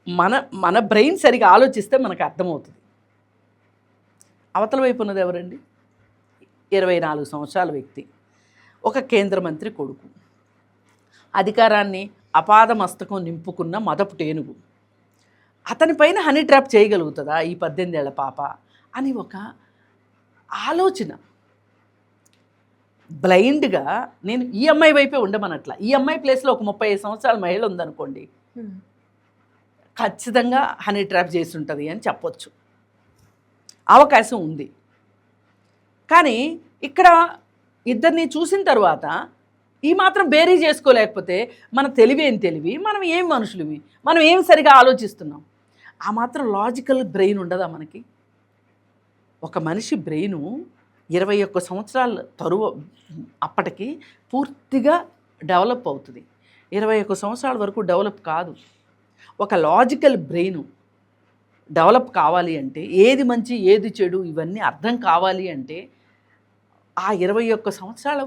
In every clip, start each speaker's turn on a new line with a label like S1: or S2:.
S1: మన మన బ్రెయిన్ సరిగా ఆలోచిస్తే మనకు అర్థమవుతుంది. అవతల వైపు ఉన్నది ఎవరండి? 24 సంవత్సరాల వ్యక్తి, ఒక కేంద్ర మంత్రి కొడుకు, అధికారాన్ని అపాదమస్తకం నింపుకున్న మదపు టేనుగు. అతనిపైన హనీ ట్రాప్ చేయగలుగుతుందా ఈ 18 ఏళ్ల పాప అని ఒక ఆలోచన. బ్లైండ్గా నేను ఈ అమ్మాయి వైపే ఉండమనట్ల. ఈ అమ్మాయి ప్లేస్లో ఒక 35 సంవత్సరాల మహిళ ఉందనుకోండి, ఖచ్చితంగా హనీ ట్రాప్ చేసి ఉంటుంది అని చెప్పొచ్చు, అవకాశం ఉంది. కానీ ఇక్కడ ఇద్దరిని చూసిన తర్వాత ఈ మాత్రం బేరీ చేసుకోలేకపోతే మన తెలివి ఏం తెలివి, మనం ఏం మనుషులవి, మనం ఏం సరిగా ఆలోచిస్తున్నాం? ఆ మాత్రం లాజికల్ బ్రెయిన్ ఉండదా మనకి? ఒక మనిషి బ్రెయిను 21 సంవత్సరాల అప్పటికి పూర్తిగా డెవలప్ అవుతుంది. 21 సంవత్సరాల వరకు డెవలప్ కాదు. ఒక లాజికల్ బ్రెయిను డెవలప్ కావాలి అంటే, ఏది మంచి ఏది చెడు ఇవన్నీ అర్థం కావాలి అంటే ఆ 21 సంవత్సరాలు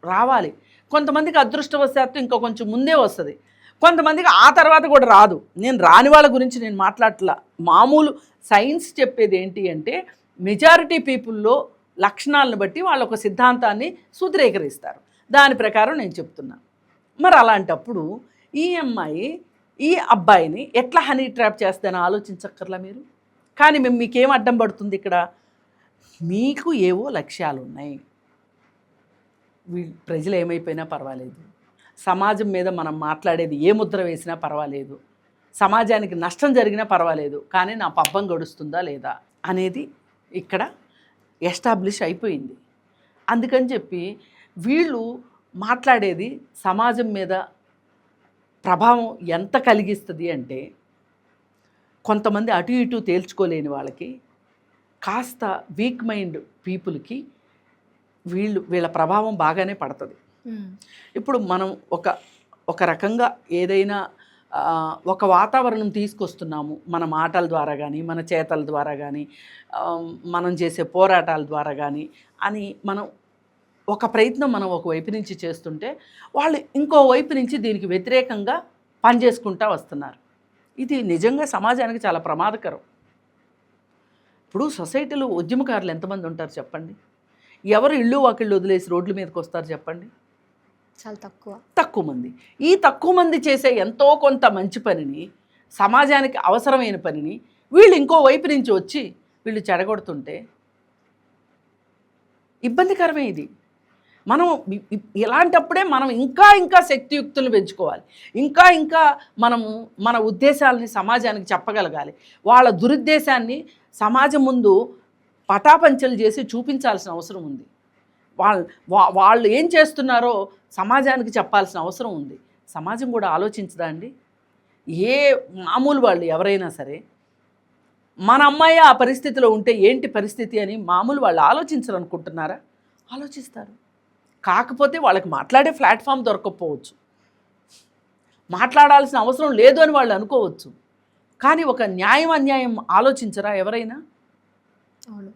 S1: రావాలి. కొంతమందికి అదృష్టవశాత్తు ఇంకా కొంచెం ముందే వస్తుంది, కొంతమందికి ఆ తర్వాత కూడా రాదు. నేను రాని వాళ్ళ గురించి నేను మాట్లాడట్లా. మామూలు సైన్స్ చెప్పేది ఏంటి అంటే, మెజారిటీ పీపుల్లో లక్షణాలను బట్టి వాళ్ళు ఒక సిద్ధాంతాన్ని సూత్రీకరిస్తారు. దాని ప్రకారం నేను చెప్తున్నాను. మరి అలాంటప్పుడు ఈ అమ్మాయి ఈ అబ్బాయిని ఎట్లా హనీ ట్రాప్ చేస్తానో ఆలోచించక్కర్లా మీరు? కానీ మీకేం అడ్డం పడుతుంది ఇక్కడ? మీకు ఏవో లక్ష్యాలు ఉన్నాయి. ప్రజలు ఏమైపోయినా పర్వాలేదు, సమాజం మీద మనం మాట్లాడేది ఏ ముద్ర వేసినా పర్వాలేదు, సమాజానికి నష్టం జరిగినా పర్వాలేదు, కానీ నా పబ్బం గడుస్తుందా లేదా అనేది ఇక్కడ ఎస్టాబ్లిష్ అయిపోయింది. అందుకని చెప్పి వీళ్ళు మాట్లాడేది సమాజం మీద ప్రభావం ఎంత కలిగిస్తుంది అంటే, కొంతమంది అటు ఇటు తేల్చుకోలేని వాళ్ళకి, కాస్త వీక్ మైండ్ పీపుల్కి వీళ్ళ ప్రభావం బాగానే పడుతుంది. ఇప్పుడు మనం ఒక రకంగా ఏదైనా ఒక వాతావరణం తీసుకొస్తున్నాము మన మాటల ద్వారా కానీ, మన చేతల ద్వారా కానీ, మనం చేసే పోరాటాల ద్వారా కానీ అని మనం ఒక ప్రయత్నం మనం ఒక వైపు నుంచి చేస్తుంటే, వాళ్ళు ఇంకో వైపు నుంచి దీనికి వ్యతిరేకంగా పనిచేసుకుంటూ వస్తున్నారు. ఇది నిజంగా సమాజానికి చాలా ప్రమాదకరం. ఇప్పుడు సొసైటీలో ఉద్యమకారులు ఎంతమంది ఉంటారు చెప్పండి? ఎవరు ఇళ్ళు వాకిళ్ళు వదిలేసి రోడ్ల మీదకి వస్తారు చెప్పండి?
S2: చాలా
S1: తక్కువ మంది. ఈ తక్కువ మంది చేసే ఎంతో కొంత మంచి పనిని, సమాజానికి అవసరమైన పనిని వీళ్ళు ఇంకో వైపు నుంచి వచ్చి వీళ్ళు చెడగొడుతుంటే ఇబ్బందికరమే ఇది. మనం ఇలాంటప్పుడే మనం ఇంకా శక్తియుక్తులను పెంచుకోవాలి, ఇంకా మనము మన ఉద్దేశాలని సమాజానికి చెప్పగలగాలి. వాళ్ళ దురుద్దేశాన్ని సమాజం ముందు పటాపంచలు చేసి చూపించాల్సిన అవసరం ఉంది. వాళ్ళు ఏం చేస్తున్నారో సమాజానికి చెప్పాల్సిన అవసరం ఉంది. సమాజం కూడా ఆలోచించదా అండి? ఏ మామూలు వాళ్ళు ఎవరైనా సరే, మన అమ్మాయి ఆ పరిస్థితిలో ఉంటే ఏంటి పరిస్థితి అని మామూలు వాళ్ళు ఆలోచించరు అనుకుంటున్నారా? ఆలోచిస్తారు. కాకపోతే వాళ్ళకి మాట్లాడే ప్లాట్ఫామ్ దొరకకపోవచ్చు, మాట్లాడాల్సిన అవసరం లేదు అని వాళ్ళు అనుకోవచ్చు. కానీ ఒక న్యాయం అన్యాయం ఆలోచించరా ఎవరైనా?
S2: అవును.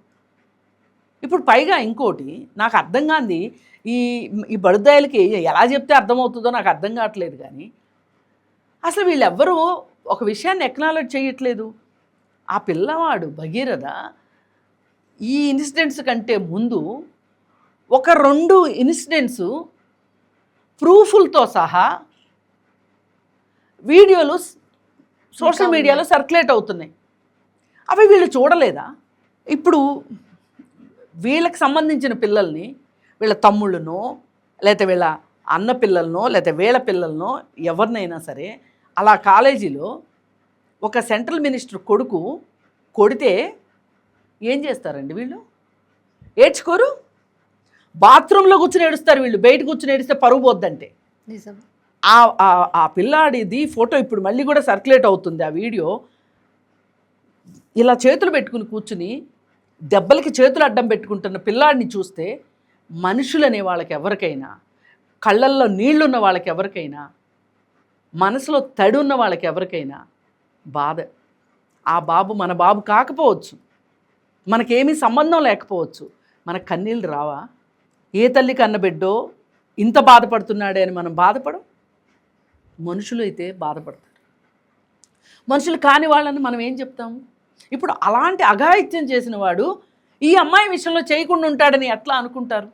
S1: ఇప్పుడు పైగా ఇంకోటి నాకు అర్థం కాంది, ఈ బడుద్దాయిలకి ఎలా చెప్తే అర్థమవుతుందో నాకు అర్థం కావట్లేదు. కానీ అసలు వీళ్ళెవ్వరూ ఒక విషయాన్ని ఎక్నాలెడ్జ్ చేయట్లేదు. ఆ పిల్లవాడు భగీరథ ఈ ఇన్సిడెంట్స్ కంటే ముందు ఒక 2 ఇన్సిడెంట్స్ ప్రూఫులతో సహా వీడియోలు సోషల్ మీడియాలో సర్క్యులేట్ అవుతున్నాయి. అవి వీళ్ళు చూడలేదా? ఇప్పుడు వీళ్ళకి సంబంధించిన పిల్లల్ని, వీళ్ళ తమ్ముళ్ళనో లేకపోతే వీళ్ళ అన్న పిల్లలనో లేకపోతే వీళ్ళ పిల్లలనో ఎవరినైనా సరే అలా కాలేజీలో ఒక సెంట్రల్ మినిస్టర్ కొడుకు కొడితే ఏం చేస్తారండి వీళ్ళు? ఏడ్చుకోరు? బాత్రూంలో కూర్చుని ఏడుస్తారు వీళ్ళు. బయట కూర్చుని ఏడిస్తే పరువు పోద్దంటే.
S2: నిజం.
S1: ఆ పిల్లాడిది ఫోటో ఇప్పుడు మళ్ళీ కూడా సర్క్యులేట్ అవుతుంది. ఆ వీడియో ఇలా చేతులు పెట్టుకుని కూర్చుని దెబ్బలకి చేతులు అడ్డం పెట్టుకుంటున్న పిల్లాడిని చూస్తే మనుషులు అనే వాళ్ళకి ఎవరికైనా, కళ్ళల్లో నీళ్లున్న వాళ్ళకి ఎవరికైనా, మనసులో తడి ఉన్న వాళ్ళకి ఎవరికైనా బాధ. ఆ బాబు మన బాబు కాకపోవచ్చు, మనకేమీ సంబంధం లేకపోవచ్చు, మన కన్నీళ్ళు రావా? ఏ తల్లి కన్నబిడ్డో ఇంత బాధపడుతున్నాడే అని మనం బాధపడం? మనుషులు అయితే బాధపడతారు. మనుషులు కాని వాళ్ళని మనం ఏం చెప్తాము? ఇప్పుడు అలాంటి అఘాయిత్యం చేసిన వాడు ఈ అమ్మాయి విషయంలో చేయకుండా ఉంటాడని ఎట్లా అనుకుంటారు?